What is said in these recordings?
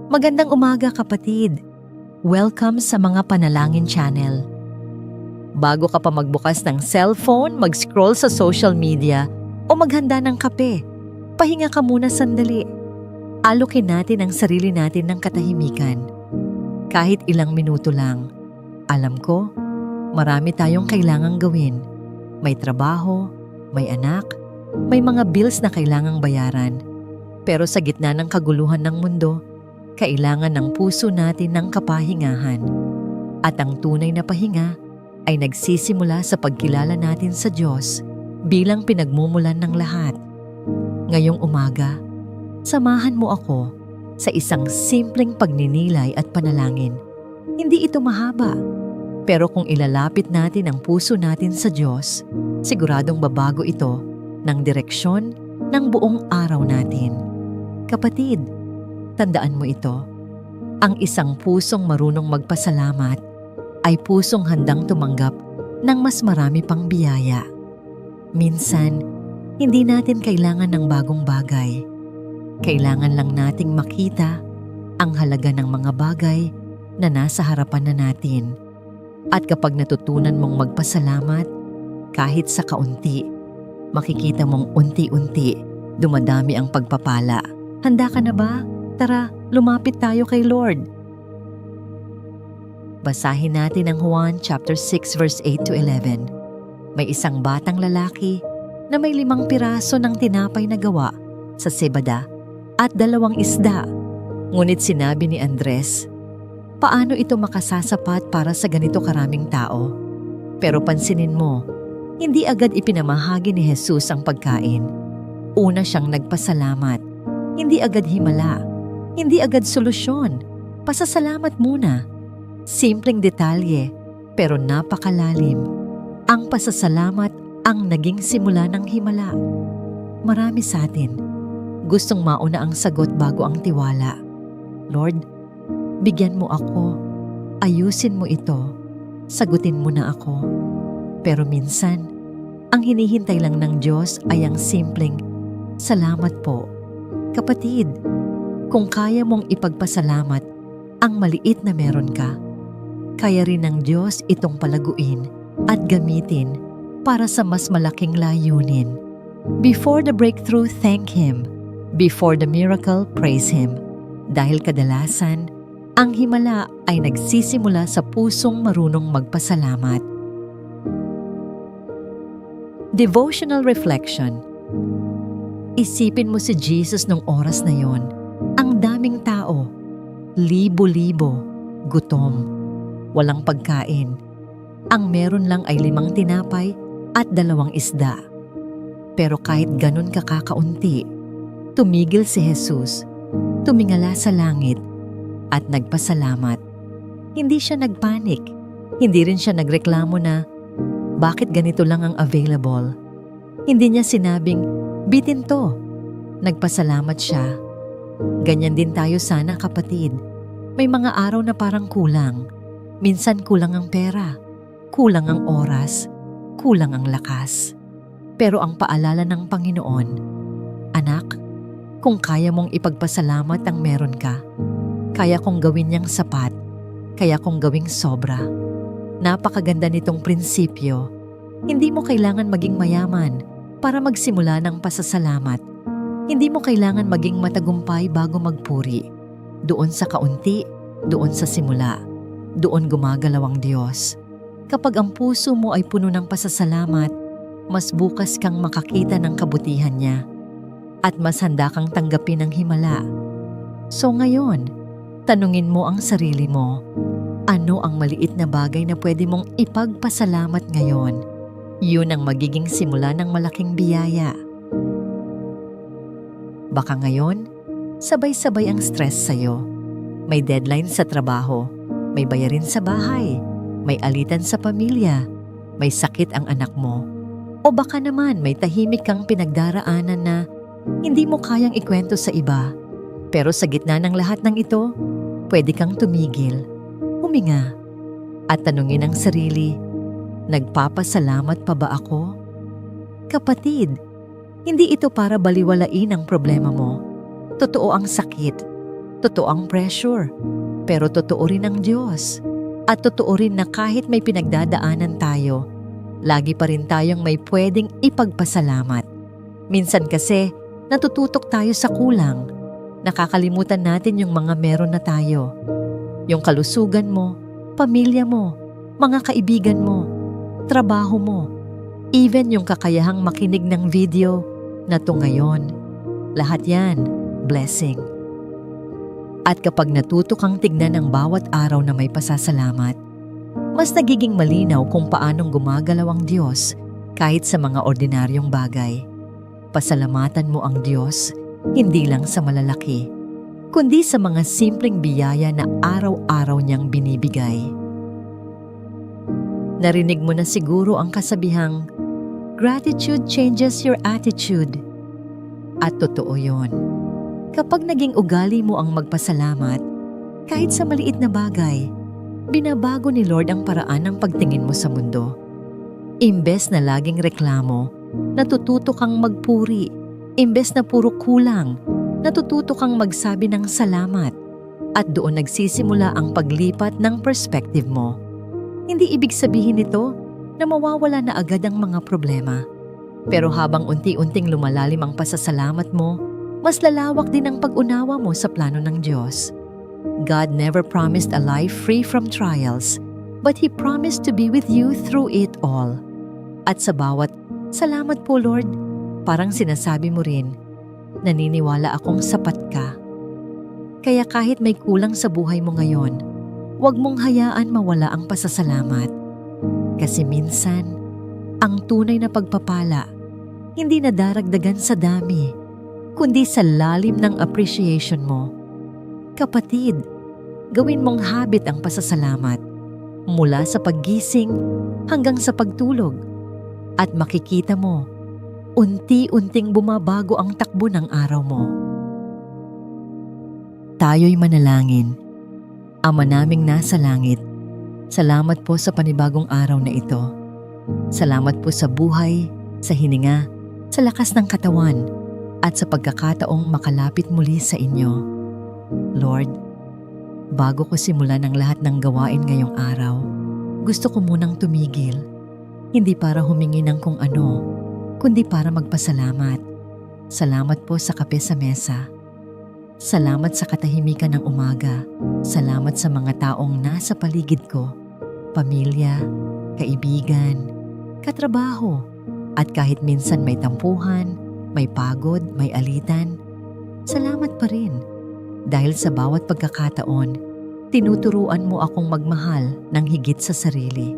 Magandang umaga kapatid. Welcome sa Mga Panalangin Channel. Bago ka pa magbukas ng cellphone, mag-scroll sa social media, o maghanda ng kape, pahinga ka muna sandali. Alokin natin ang sarili natin ng katahimikan. Kahit ilang minuto lang. Alam ko, marami tayong kailangang gawin. May trabaho, may anak, may mga bills na kailangang bayaran. Pero sa gitna ng kaguluhan ng mundo, kailangan ng puso natin ng kapahingahan. At ang tunay na pahinga ay nagsisimula sa pagkilala natin sa Diyos bilang pinagmumulan ng lahat. Ngayong umaga, samahan mo ako sa isang simpleng pagninilay at panalangin. Hindi ito mahaba, pero kung ilalapit natin ang puso natin sa Diyos, siguradong babago ito ng direksyon ng buong araw natin. Kapatid, tandaan mo ito, ang isang pusong marunong magpasalamat ay pusong handang tumanggap ng mas marami pang biyaya. Minsan, hindi natin kailangan ng bagong bagay. Kailangan lang nating makita ang halaga ng mga bagay na nasa harapan na natin. At kapag natutunan mong magpasalamat, kahit sa kaunti, makikita mong unti-unti dumadami ang pagpapala. Handa ka na ba? Tara, lumapit tayo kay Lord. Basahin natin ang Juan chapter 6 verse 8 to 11. May isang batang lalaki na may 5 piraso ng tinapay na gawa sa sebada at 2 isda. Ngunit sinabi ni Andres, paano ito makasasapat para sa ganito karaming tao? Pero pansinin mo, hindi agad ipinamahagi ni Jesus ang pagkain. Una siyang nagpasalamat, hindi agad himala. Hindi agad solusyon. Pasasalamat muna. Simpleng detalye, pero napakalalim. Ang pasasalamat ang naging simula ng himala. Marami sa atin gustong mauna ang sagot bago ang tiwala. Lord, bigyan mo ako. Ayusin mo ito. Sagutin mo na ako. Pero minsan, ang hinihintay lang ng Diyos ay ang simpleng, salamat po. Kapatid, kung kaya mong ipagpasalamat ang maliit na meron ka, kaya rin ng Diyos itong palaguin at gamitin para sa mas malaking layunin. Before the breakthrough, thank Him. Before the miracle, praise Him. Dahil kadalasan, ang himala ay nagsisimula sa pusong marunong magpasalamat. Devotional Reflection. Isipin mo si Jesus nung oras na yon. Ang daming tao, libo-libo, gutom, walang pagkain. Ang meron lang ay 5 tinapay at 2 isda. Pero kahit ganun kakakaunti, tumigil si Jesus, tumingala sa langit, at nagpasalamat. Hindi siya nagpanik, hindi rin siya nagreklamo na, bakit ganito lang ang available? Hindi niya sinabing, bitin to. Nagpasalamat siya. Ganyan din tayo sana kapatid. May mga araw na parang kulang. Minsan kulang ang pera, kulang ang oras, kulang ang lakas. Pero ang paalala ng Panginoon, anak, kung kaya mong ipagpasalamat ang meron ka, kaya kong gawin niyang sapat, kaya kong gawing sobra. Napakaganda nitong prinsipyo. Hindi mo kailangan maging mayaman para magsimula ng pasasalamat. Hindi mo kailangan maging matagumpay bago magpuri. Doon sa kaunti, doon sa simula, doon gumagalaw ang Diyos. Kapag ang puso mo ay puno ng pasasalamat, mas bukas kang makakita ng kabutihan niya at mas handa kang tanggapin ang himala. So ngayon, tanungin mo ang sarili mo, ano ang maliit na bagay na pwede mong ipagpasalamat ngayon? Yun ang magiging simula ng malaking biyaya. Baka ngayon, sabay-sabay ang stress sa'yo. May deadline sa trabaho, may bayarin sa bahay, may alitan sa pamilya, may sakit ang anak mo. O baka naman may tahimik kang pinagdaraanan na hindi mo kayang ikwento sa iba. Pero sa gitna ng lahat ng ito, pwede kang tumigil, huminga, at tanungin ang sarili, nagpapasalamat pa ba ako? Kapatid, hindi ito para baliwalain ang problema mo. Totoo ang sakit. Totoo ang pressure, pero totoo rin ang Diyos. At totoo rin na kahit may pinagdadaanan tayo, lagi pa rin tayong may pwedeng ipagpasalamat. Minsan kasi, natututok tayo sa kulang. Nakakalimutan natin yung mga meron na tayo. Yung kalusugan mo, pamilya mo, mga kaibigan mo, trabaho mo, even yung kakayahang makinig ng video na to ngayon. Lahat yan, blessing. At kapag natuto kang tignan ang bawat araw na may pasasalamat, mas nagiging malinaw kung paanong gumagalaw ang Diyos kahit sa mga ordinaryong bagay. Pasalamatan mo ang Diyos hindi lang sa malalaki, kundi sa mga simpleng biyaya na araw-araw niyang binibigay. Narinig mo na siguro ang kasabihang, gratitude changes your attitude. At totoo yon. Kapag naging ugali mo ang magpasalamat, kahit sa maliit na bagay, binabago ni Lord ang paraan ng pagtingin mo sa mundo. Imbes na laging reklamo, natututo kang magpuri. Imbes na puro kulang, natututo kang magsabi ng salamat. At doon nagsisimula ang paglipat ng perspective mo. Hindi ibig sabihin nito na mawawala na agad ang mga problema. Pero habang unti-unting lumalalim ang pasasalamat mo, mas lalawak din ang pag-unawa mo sa plano ng Diyos. God never promised a life free from trials, but He promised to be with you through it all. At sa bawat, salamat po Lord, parang sinasabi mo rin, naniniwala akong sapat ka. Kaya kahit may kulang sa buhay mo ngayon, huwag mong hayaan mawala ang pasasalamat. Kasi minsan, ang tunay na pagpapala, hindi na daragdagan sa dami, kundi sa lalim ng appreciation mo. Kapatid, gawin mong habit ang pasasalamat mula sa paggising hanggang sa pagtulog at makikita mo, unti-unting bumabago ang takbo ng araw mo. Tayo'y manalangin. Ama naming nasa langit, salamat po sa panibagong araw na ito. Salamat po sa buhay, sa hininga, sa lakas ng katawan, at sa pagkakataong makalapit muli sa inyo. Lord, bago ko simulan ang lahat ng gawain ngayong araw, gusto ko munang tumigil, hindi para humingi ng kung ano, kundi para magpasalamat. Salamat po sa kape sa mesa. Salamat sa katahimikan ng umaga. Salamat sa mga taong nasa paligid ko, pamilya, kaibigan, katrabaho, at kahit minsan may tampuhan, may pagod, may alitan, salamat pa rin. Dahil sa bawat pagkakataon, tinuturuan mo akong magmahal ng higit sa sarili.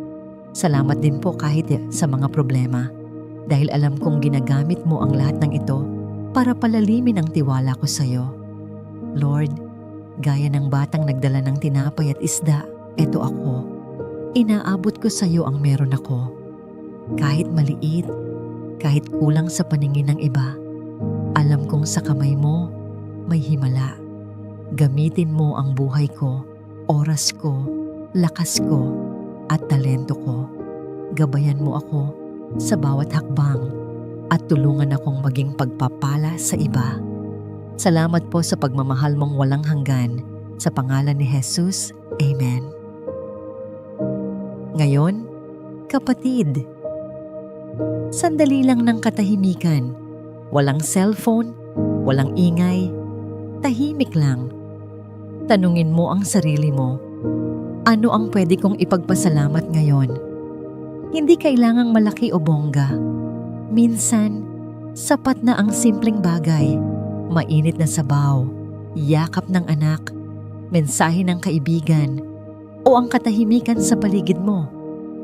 Salamat din po kahit sa mga problema, dahil alam kong ginagamit mo ang lahat ng ito para palalimin ang tiwala ko sa iyo. Lord, gaya ng batang nagdala ng tinapay at isda, eto ako. Inaabot ko sa iyo ang meron ako. Kahit maliit, kahit kulang sa paningin ng iba, alam kong sa kamay mo may himala. Gamitin mo ang buhay ko, oras ko, lakas ko, at talento ko. Gabayan mo ako sa bawat hakbang at tulungan akong maging pagpapala sa iba. Salamat po sa pagmamahal mong walang hanggan. Sa pangalan ni Jesus, Amen. Ngayon, kapatid, sandali lang ng katahimikan. Walang cellphone, walang ingay, tahimik lang. Tanungin mo ang sarili mo, ano ang pwede kong ipagpasalamat ngayon? Hindi kailangang malaki o bongga. Minsan, sapat na ang simpleng bagay. Mainit na sabaw, yakap ng anak, mensahe ng kaibigan, o ang katahimikan sa paligid mo.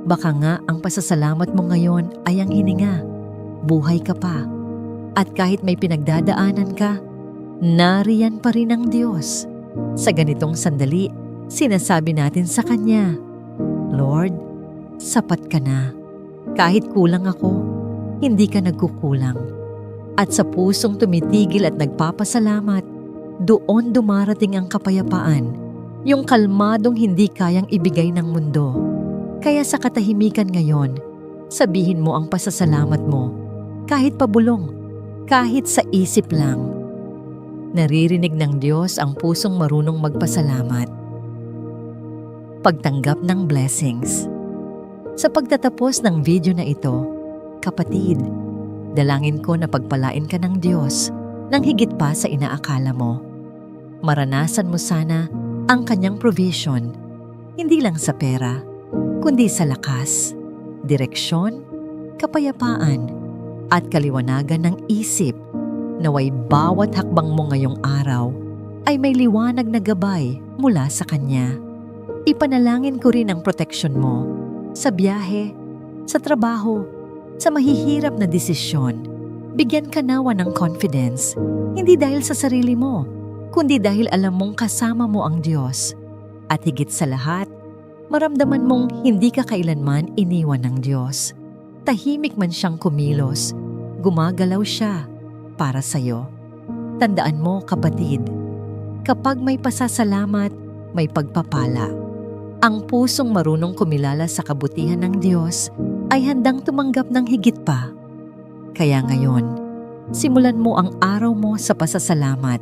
Baka nga ang pasasalamat mo ngayon ay ang hininga. Buhay ka pa. At kahit may pinagdadaanan ka, nariyan pa rin ang Diyos. Sa ganitong sandali, sinasabi natin sa Kanya, Lord, sapat ka na. Kahit kulang ako, hindi ka nagkukulang. At sa pusong tumitigil at nagpapasalamat, doon dumarating ang kapayapaan, yung kalmadong hindi kayang ibigay ng mundo. Kaya sa katahimikan ngayon, sabihin mo ang pasasalamat mo, kahit pabulong, kahit sa isip lang. Naririnig ng Diyos ang pusong marunong magpasalamat. Pagtanggap ng blessings. Sa pagtatapos ng video na ito, kapatid, dalangin ko na pagpalain ka ng Diyos ng higit pa sa inaakala mo. Maranasan mo sana ang kanyang provision, hindi lang sa pera, kundi sa lakas, direksyon, kapayapaan, at kaliwanagan ng isip. Naway bawat hakbang mo ngayong araw ay may liwanag na gabay mula sa Kanya. Ipanalangin ko rin ang proteksyon mo sa biyahe, sa trabaho, sa mahihirap na desisyon. Bigyan ka nawa ng confidence, hindi dahil sa sarili mo, kundi dahil alam mong kasama mo ang Diyos. At higit sa lahat, maramdaman mong hindi ka kailanman iniwan ng Diyos. Tahimik man siyang kumilos, gumagalaw siya para sa'yo. Tandaan mo, kapatid, kapag may pasasalamat, may pagpapala. Ang pusong marunong kumilala sa kabutihan ng Diyos ay handang tumanggap ng higit pa. Kaya ngayon, simulan mo ang araw mo sa pasasalamat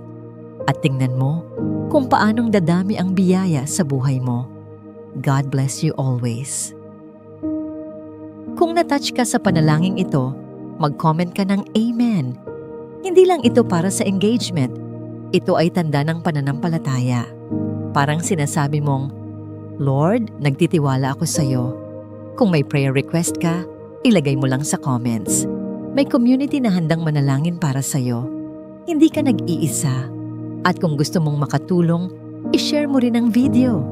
at tingnan mo kung paanong dadami ang biyaya sa buhay mo. God bless you always. Kung natouch ka sa panalangin ito, mag-comment ka ng Amen. Hindi lang ito para sa engagement. Ito ay tanda ng pananampalataya. Parang sinasabi mong, Lord, nagtitiwala ako sa iyo. Kung may prayer request ka, ilagay mo lang sa comments. May community na handang manalangin para sa iyo. Hindi ka nag-iisa. At kung gusto mong makatulong, i-share mo rin ang video.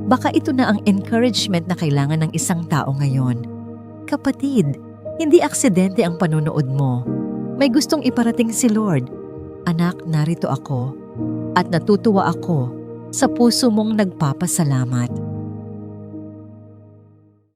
Baka ito na ang encouragement na kailangan ng isang tao ngayon. Kapatid, hindi aksidente ang panonood mo. May gustong iparating si Lord. Anak, narito ako. At natutuwa ako sa puso mong nagpapasalamat.